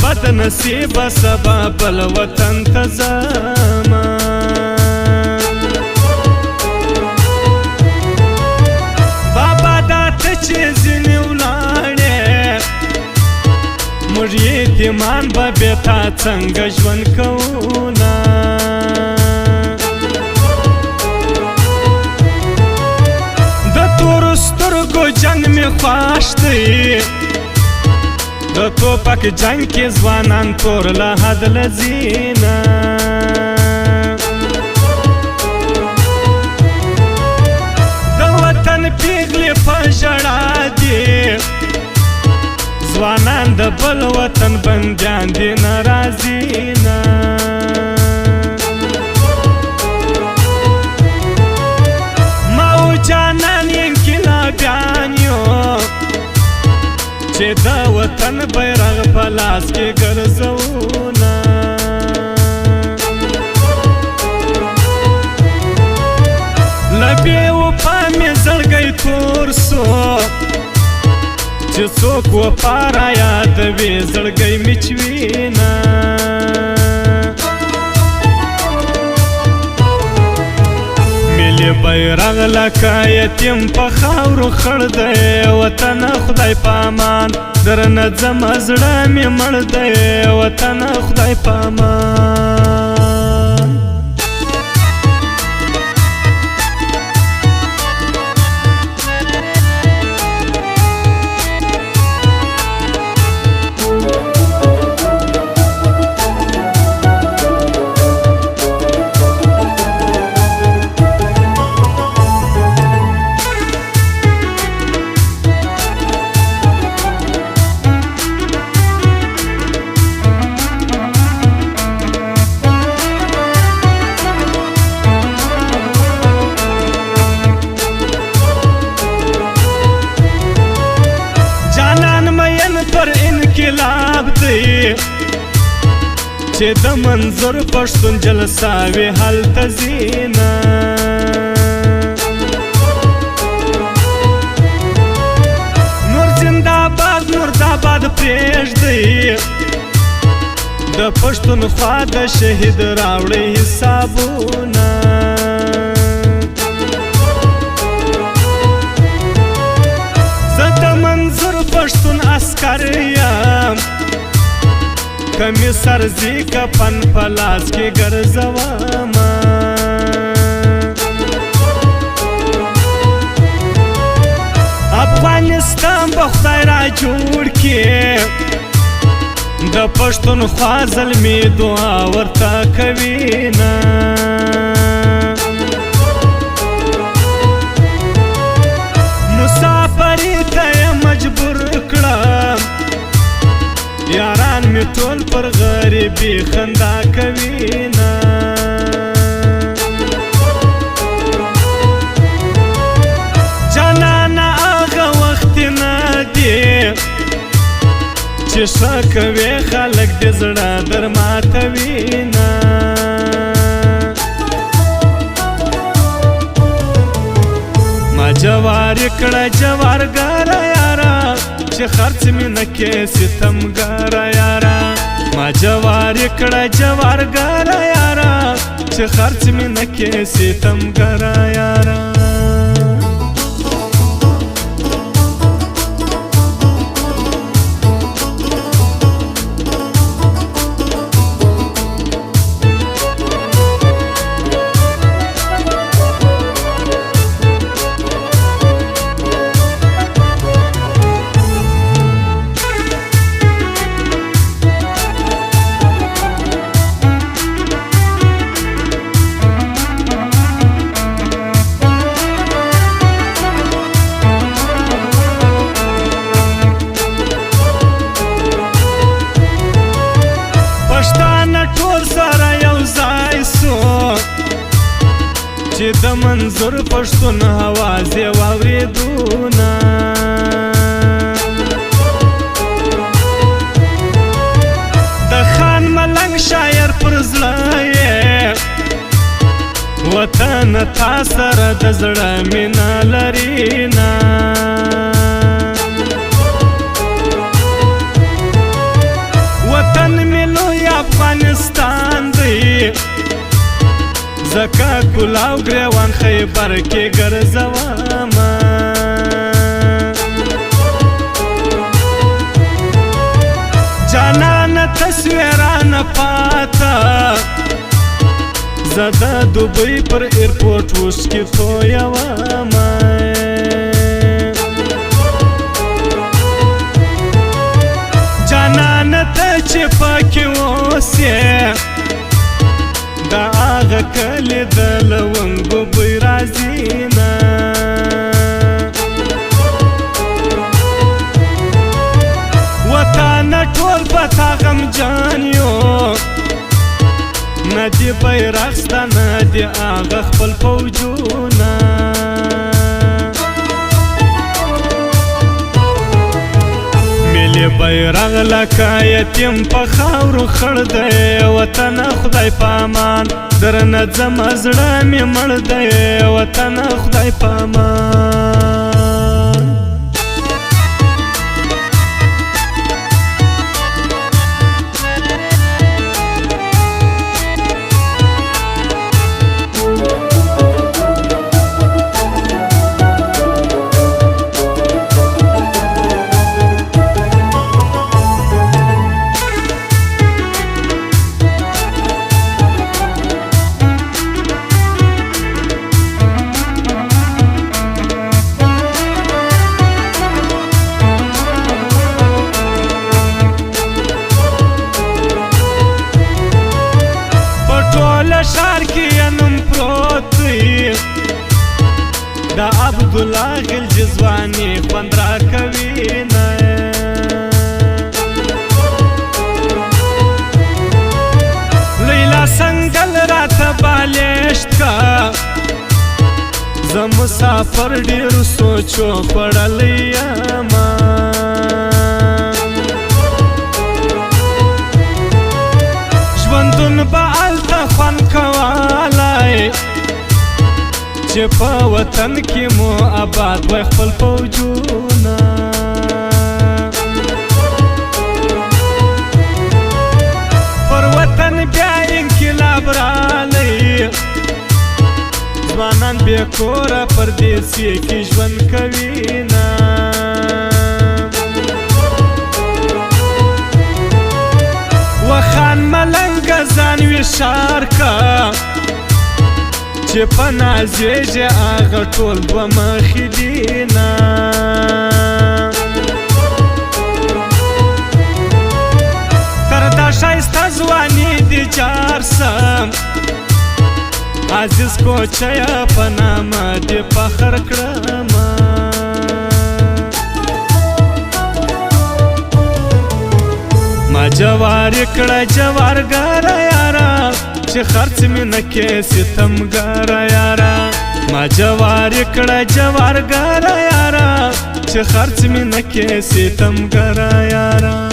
بد نصیب سبا بل وطن ته ځمه بابا دا ته چې ځینې ولاړې موږ یتیمان به بې تا څنګه ژوند کوونه د تورو سترګو جنګ مې خوښ دی د توپک جنگ کې ځوانان تور له حد لځینه د وطن پیغلې په ژړا دي ځوانان د بل وطن بندیان دي ناراضي نه ما و جانان انقلابیان یو چې د وطن بیرغ په لاس کې ګرځوونه له بې وفا مې زړګی تور سو چې څوک وفا را یادوي زړګی مې چوینه ملي بیرغ لکه یتیم په خاورو خړ دی وطن خدای په امان درنه ځمه زړه مې مړ دی وطن خدای په امان پر انقلاب دی چې د منظور پښتون جلساوي هلته ځینه نور زنده‌باد مرده‌باد پرېږدئ د پښتونخوا د شهید راوړئ حسابونه پښتون عسکر یم کمی سرزی کفن په لاس کې ګرځومه افغانستان به خدای را جوړ کړي د پښتونخوا زلمي دعا ورته کوینه مسافري ته مجبور کړم یاران می ټول پر غریبي خندا کوینه جانانه هغه وخت نه دی چې ښه کوي خلک د زړه در ماتوینه ما جوار کړه جوارګاره یاره چې خرڅ مې نه کې ستمګاره یاره ما جوار کړه جوارګاره یاره چې خرڅ مې نه کې ستمګاره یاره چې د منظور پښتون आवाज یې واورېدونه د خان ملنګ شاعر پر زړه یې وطن تا سره د زړه مینه لري نه وطن افغانستان دی زکا کلاو گریوان خیبر کې ګرځوما جانان تصویران پاتا زدا دوبئی پر ایرپورٹ اوس کې تویوما جانان ته چې پکې اوسې دا هغه کلي د لونګو بوی راځي نه وطن ټول په تا غمجان یو نه دې بیرغ سته نه دې هغه خپل فوجونه ملي بیرغ لکه یتیم په خاورو خړ دی وطن خدای په امان درنه ځمه زړه مې مړ دی وطن خدای په امان شار کې نوم پروت دی دا عبدالله غلجي ځواني خوند راکوي نه لیلا سنگل راته بالښت کا زه مسافر ډېرو سوچو خوړلی یمه ژوندون به هلته خوند کولی چې په وطن کې مو آباد وای خپل فوجونه پر وطن بیا انقلاب رالی ځوانان بې کوره پردیسي کې ژوند کوي نه وخان ملنګ ځان وشار کا چې په نازېږي هغه ټول دوه مخې دي نه تر دا ښایسته ځواني دي جار سم عزیز کوچیه په نامه دې فخر کړمه ما جوار کړه جوارګره یاره چې خرڅ مې نه کې ستمګره یاره ما جوار کړه جوارګره یاره چې خرڅ مې نه کې ستمګره یاره